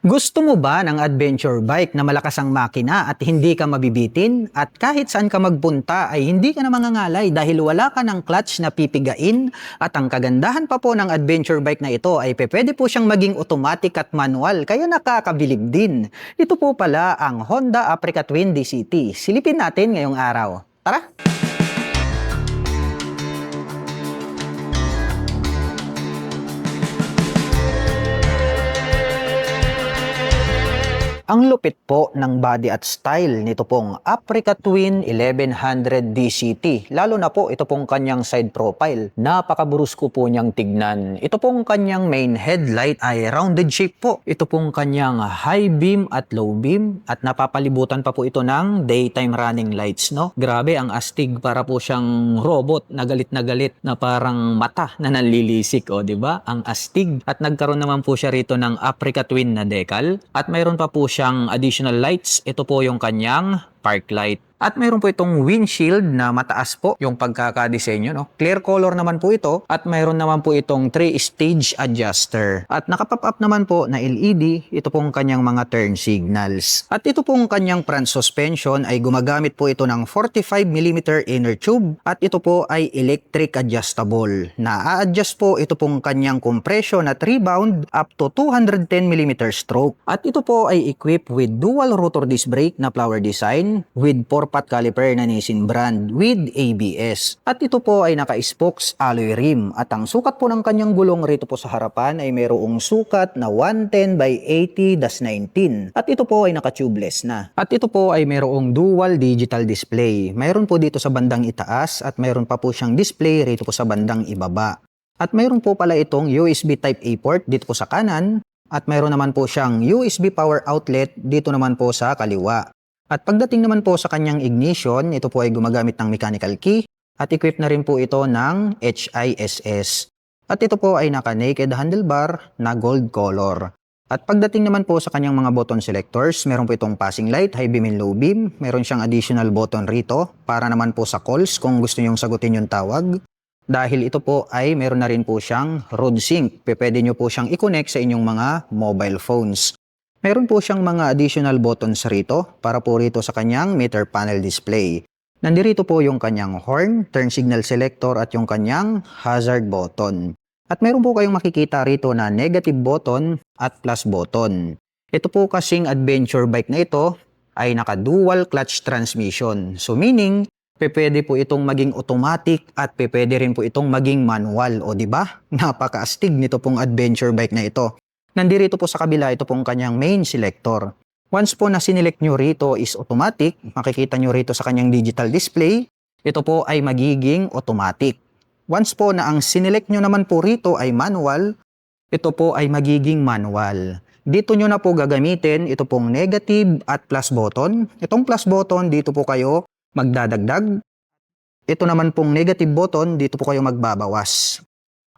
Gusto mo ba ng adventure bike na malakas ang makina at hindi ka mabibitin? At kahit saan ka magpunta ay hindi ka na mangangalay dahil wala ka ng clutch na pipigain? At ang kagandahan pa po ng adventure bike na ito ay pwede po siyang maging automatic at manual kaya nakakabilib din. Ito po pala ang Honda Aprica Twin DCT. Silipin natin ngayong araw. Tara! Ang lupit po ng body at style nito pong Aprica Twin 1100 DCT. Lalo na po ito pong kanyang side profile. Napakaburusko po niyang tignan. Ito pong kanyang main headlight ay rounded shape po. Ito pong kanyang high beam at low beam. At napapalibutan pa po ito ng daytime running lights. No? Grabe ang astig, para po siyang robot na galit na parang mata na nanlilisik. O, diba? Ang astig. At nagkaroon naman po siya rito ng Aprica Twin na decal. At mayroon pa po siyang additional lights. Ito po yung kanyang park light. At mayroon po itong windshield na mataas po yung pagkakadesenyo. No? Clear color naman po ito. At mayroon naman po itong 3-stage adjuster. At nakapop up naman po na LED. Ito pong kanyang mga turn signals. At ito pong kanyang front suspension ay gumagamit po ito ng 45mm inner tube. At ito po ay electric adjustable. Na-a-adjust po ito pong kanyang compression at rebound up to 210mm stroke. At ito po ay equipped with dual rotor disc brake na flower design with 4-pot caliper na Nissin brand with ABS. At ito po ay naka-spokes alloy rim. At ang sukat po ng kanyang gulong rito po sa harapan ay mayroong sukat na 110 by 80-19. At ito po ay naka-tubeless na. At ito po ay mayroong dual digital display. Mayroon po dito sa bandang itaas at mayroon pa po siyang display rito po sa bandang ibaba. At mayroon po pala itong USB Type-A port dito po sa kanan. At mayroon naman po siyang USB power outlet dito naman po sa kaliwa. At pagdating naman po sa kanyang ignition, ito po ay gumagamit ng mechanical key at equipped na rin po ito ng HISS. At ito po ay naka-naked handlebar na gold color. At pagdating naman po sa kanyang mga button selectors, meron po itong passing light, high beam and low beam. Meron siyang additional button rito para naman po sa calls kung gusto nyong sagutin yung tawag. Dahil ito po ay meron na rin po siyang road sync. Pwede nyo po siyang i-connect sa inyong mga mobile phones. Meron po siyang mga additional buttons rito para po rito sa kanyang meter panel display. Nandirito po yung kanyang horn, turn signal selector at yung kanyang hazard button. At meron po kayong makikita rito na negative button at plus button. Ito po kasing adventure bike na ito ay naka-dual clutch transmission. So meaning, pwede po itong maging automatic at pwede rin po itong maging manual. O diba? Napaka-astig nito pong adventure bike na ito. Nandirito po sa kabila, ito pong kanyang main selector. Once po na sinelect nyo rito is automatic, makikita nyo rito sa kanyang digital display, ito po ay magiging automatic. Once po na ang sinelect nyo naman po rito ay manual, ito po ay magiging manual. Dito nyo na po gagamitin ito pong negative at plus button. Itong plus button, dito po kayo magdadagdag. Ito naman pong negative button, dito po kayo magbabawas.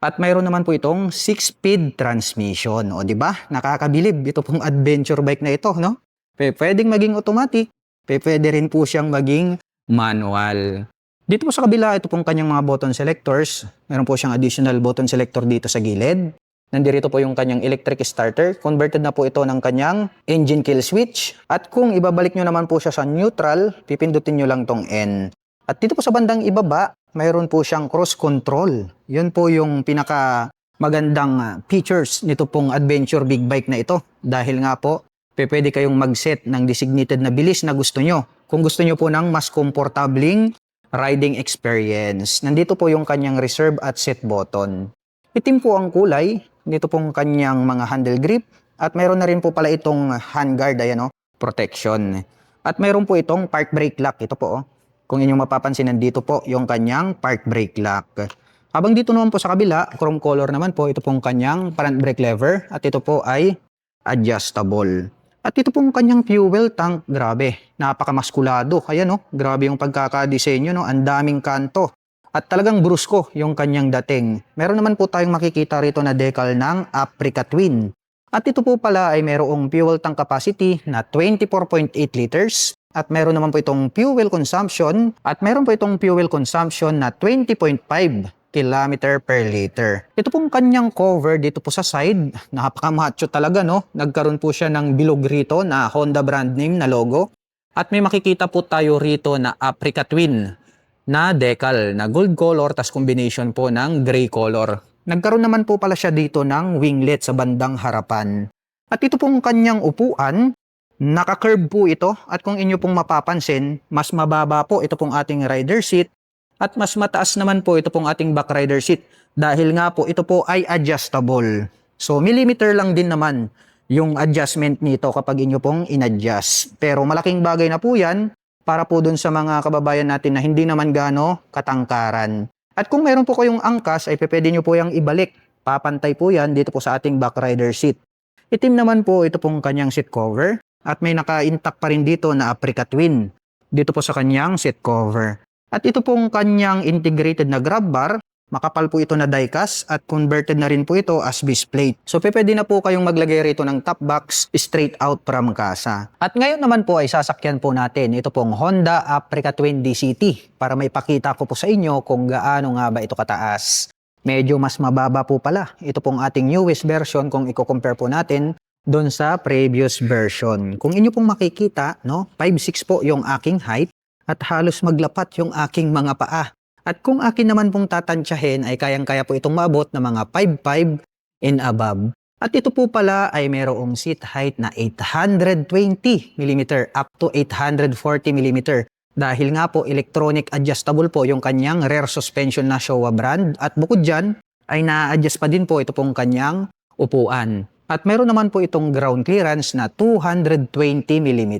At mayroon naman po itong 6-speed transmission. O di ba? Nakakabilib ito pong adventure bike na ito, no? Pwedeng maging automatic, pwede rin po siyang maging manual. Dito po sa kabila, ito pong kanyang mga button selectors. Meron po siyang additional button selector dito sa gilid. Nandito po yung kanyang electric starter. Converted na po ito ng kanyang engine kill switch. At kung ibabalik nyo naman po siya sa neutral, pipindutin nyo lang tong N. At dito po sa bandang ibaba, mayroon po siyang cruise control. Yun po yung pinaka magandang features nito pong adventure big bike na ito. Dahil nga po, pwede kayong mag-set ng designated na bilis na gusto nyo. Kung gusto nyo po ng mas komportabling riding experience. Nandito po yung kanyang reserve at set button. Itim po ang kulay. Dito pong kanyang mga handle grip. At mayroon na rin po pala itong handguard, ayan, protection. At mayroon po itong park brake lock. Ito po, kung inyong mapapansin, nandito po yung kanyang park brake lock. Habang dito naman po sa kabila, chrome color naman po, ito pong kanyang front brake lever at ito po ay adjustable. At ito pong kanyang fuel tank, grabe, napakamaskulado. Ayan, grabe yung pagkakadesenyo, ang daming kanto. At talagang brusko yung kanyang dating. Meron naman po tayong makikita rito na decal ng Aprica Twin. At ito po pala ay merong fuel tank capacity na 24.8 liters. At meron naman po itong fuel consumption na 20.5 kilometer per liter. Ito pong kanyang cover dito po sa side, napaka-macho talaga no. Nagkaroon po siya ng bilog rito na Honda brand name na logo. At may makikita po tayo rito na Africa Twin na decal na gold color tas combination po ng gray color. Nagkaroon naman po pala siya dito ng winglet sa bandang harapan. At ito pong kanyang upuan, naka-curve po ito at kung inyo pong mapapansin, mas mababa po ito pong ating rider seat at mas mataas naman po ito pong ating back rider seat dahil nga po ito po ay adjustable. So millimeter lang din naman yung adjustment nito kapag inyo pong in-adjust. Pero malaking bagay na po yan para po dun sa mga kababayan natin na hindi naman gaano katangkaran. At kung meron po kayong angkas ay pwede nyo po yung ibalik. Papantay po yan dito po sa ating back rider seat. Itim naman po ito pong kanyang seat cover. At may naka-intact pa rin dito na Africa Twin dito po sa kanyang seat cover. At ito pong kanyang integrated na grab bar, makapal po ito na die-cast at converted na rin po ito as base plate. So pwede na po kayong maglagay rito ng top box straight out from casa. At ngayon naman po ay sasakyan po natin ito pong Honda Africa Twin DCT para may pakita ko po sa inyo kung gaano nga ba ito kataas. Medyo mas mababa po pala ito pong ating newest version kung i-compare po natin doon sa previous version. Kung inyo pong makikita, no, 5'6" po yung aking height at halos maglapat yung aking mga paa. At kung akin naman pong tatansyahin ay kayang-kaya po itong maabot na mga 5'5" and above. At ito po pala ay mayroong seat height na 820mm up to 840mm. Dahil nga po electronic adjustable po yung kanyang rear suspension na Showa brand. At bukod dyan ay na-adjust pa din po ito pong kanyang upuan. At meron naman po itong ground clearance na 220mm.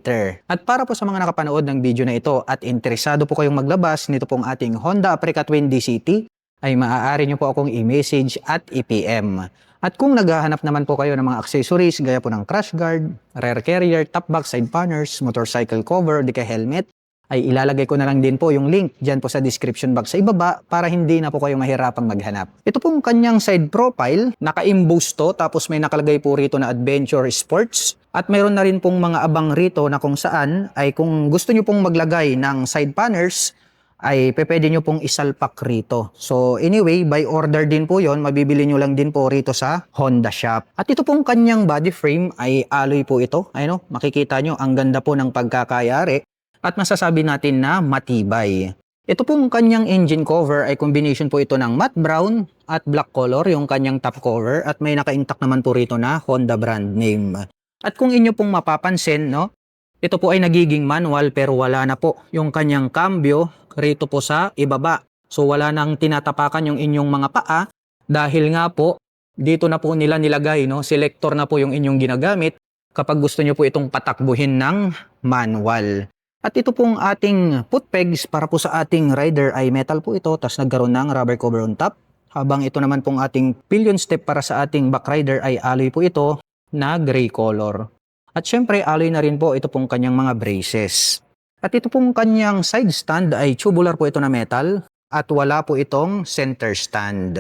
At para po sa mga nakapanood ng video na ito at interesado po kayong maglabas nito pong ating Honda Africa Twin DCT, ay maaari nyo po akong i-message at i-PM. At kung naghahanap naman po kayo ng mga accessories gaya po ng crash guard, rear carrier, top box, side panners, motorcycle cover, di ka helmet, ay ilalagay ko na lang din po yung link dyan po sa description box sa ibaba para hindi na po kayo mahirapang maghanap. Ito pong kanyang side profile, naka-emboss to tapos may nakalagay po rito na Adventure Sports at mayroon na rin pong mga abang rito na kung saan ay kung gusto nyo pong maglagay ng side panners ay pwede nyo pong isalpak rito. So anyway, by order din po yon, mabibili nyo lang din po rito sa Honda Shop. At ito pong kanyang body frame ay alloy po ito. Ayun, makikita nyo, ang ganda po ng pagkakayari. At masasabi natin na matibay. Ito pong kanyang engine cover ay combination po ito ng matte brown at black color yung kanyang top cover at may naka-intact naman po rito na Honda brand name. At kung inyo pong mapapansin, no, ito po ay nagiging manual pero wala na po yung kanyang cambio rito po sa ibaba. So wala nang tinatapakan yung inyong mga paa dahil nga po dito na po nila nilagay, no, selector na po yung inyong ginagamit kapag gusto nyo po itong patakbuhin ng manual. At ito pong ating foot pegs para po sa ating rider ay metal po ito, tapos nagkaroon ng rubber cover on top. Habang ito naman pong ating pillion step para sa ating back rider ay alloy po ito na gray color. At syempre alloy na rin po ito pong kanyang mga braces. At ito pong kanyang side stand ay tubular po ito na metal at wala po itong center stand.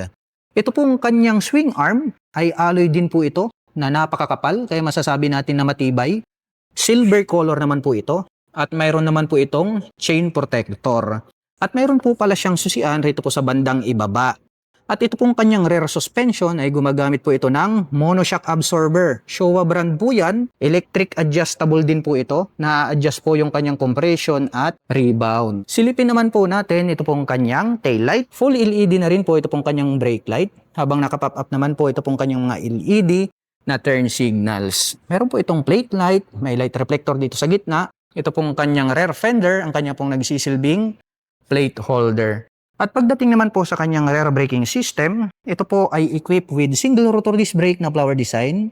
Ito pong kanyang swing arm ay alloy din po ito na napakakapal kaya masasabi natin na matibay. Silver color naman po ito. At mayroon naman po itong chain protector. At mayroon po pala siyang susian rito po sa bandang ibaba. At ito pong kanyang rear suspension ay gumagamit po ito ng monoshock absorber. Showa brand po yan. Electric adjustable din po ito. Na-adjust po yung kanyang compression at rebound. Silipin naman po natin ito pong kanyang tail light. Full LED na rin po ito pong kanyang brake light. Habang nakapop up naman po ito pong kanyang mga LED na turn signals. Meron po itong plate light. May light reflector dito sa gitna. Ito pong kanyang rear fender, ang kanya pong nagsisilbing plate holder. At pagdating naman po sa kanyang rear braking system, ito po ay equipped with single rotor disc brake na flower design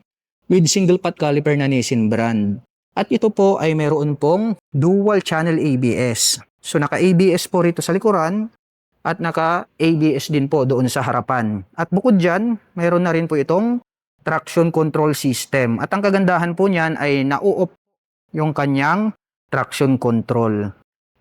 with single pot caliper na Nissin brand. At ito po ay meron pong dual channel ABS. So naka-ABS po rito sa likuran at naka-ABS din po doon sa harapan. At bukod dyan, meron na rin po itong traction control system. At ang kagandahan po niyan ay na-off yung kanyang traction control.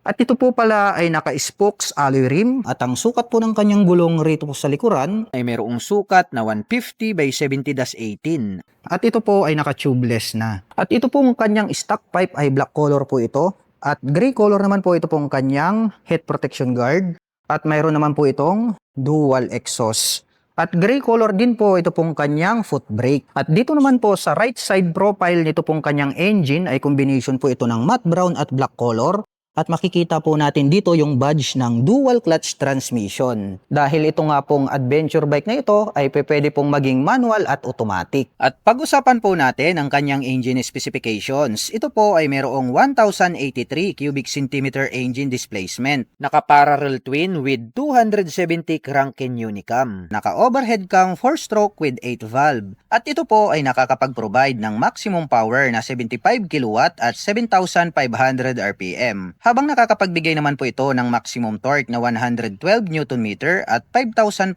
At ito po pala ay naka-spokes alloy rim at ang sukat po ng kanyang gulong rito po sa likuran ay mayroong sukat na 150 by 70-18. At ito po ay naka-tubeless na. At ito pong kanyang stock pipe ay black color po ito at gray color naman po ito pong kanyang head protection guard at mayroon naman po itong dual exhaust. At gray color din po ito pong kanyang foot brake. At dito naman po sa right side profile nito pong kanyang engine ay combination po ito ng matte brown at black color. At makikita po natin dito yung badge ng dual clutch transmission. Dahil ito nga pong adventure bike na ito ay pwede pong maging manual at automatic. At pag-usapan po natin ang kanyang engine specifications. Ito po ay mayroong 1083 cubic centimeter engine displacement. Naka-parallel twin with 270 crank-in unicam. Naka-overhead cam 4-stroke with 8 valve. At ito po ay nakakapag-provide ng maximum power na 75 kW at 7,500 RPM. Habang nakakapagbigay naman po ito ng maximum torque na 112 Nm at 5,500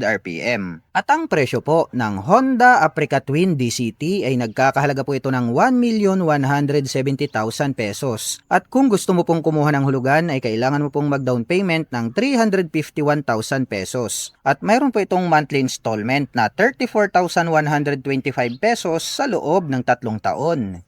RPM. At ang presyo po ng Honda Aprica Twin DCT ay nagkakahalaga po ito ng 1,170,000 pesos. At kung gusto mo pong kumuha ng hulugan ay kailangan mo pong mag-down payment ng 351,000 pesos. At mayroon po itong monthly installment na 34,125 pesos sa loob ng 3 taon.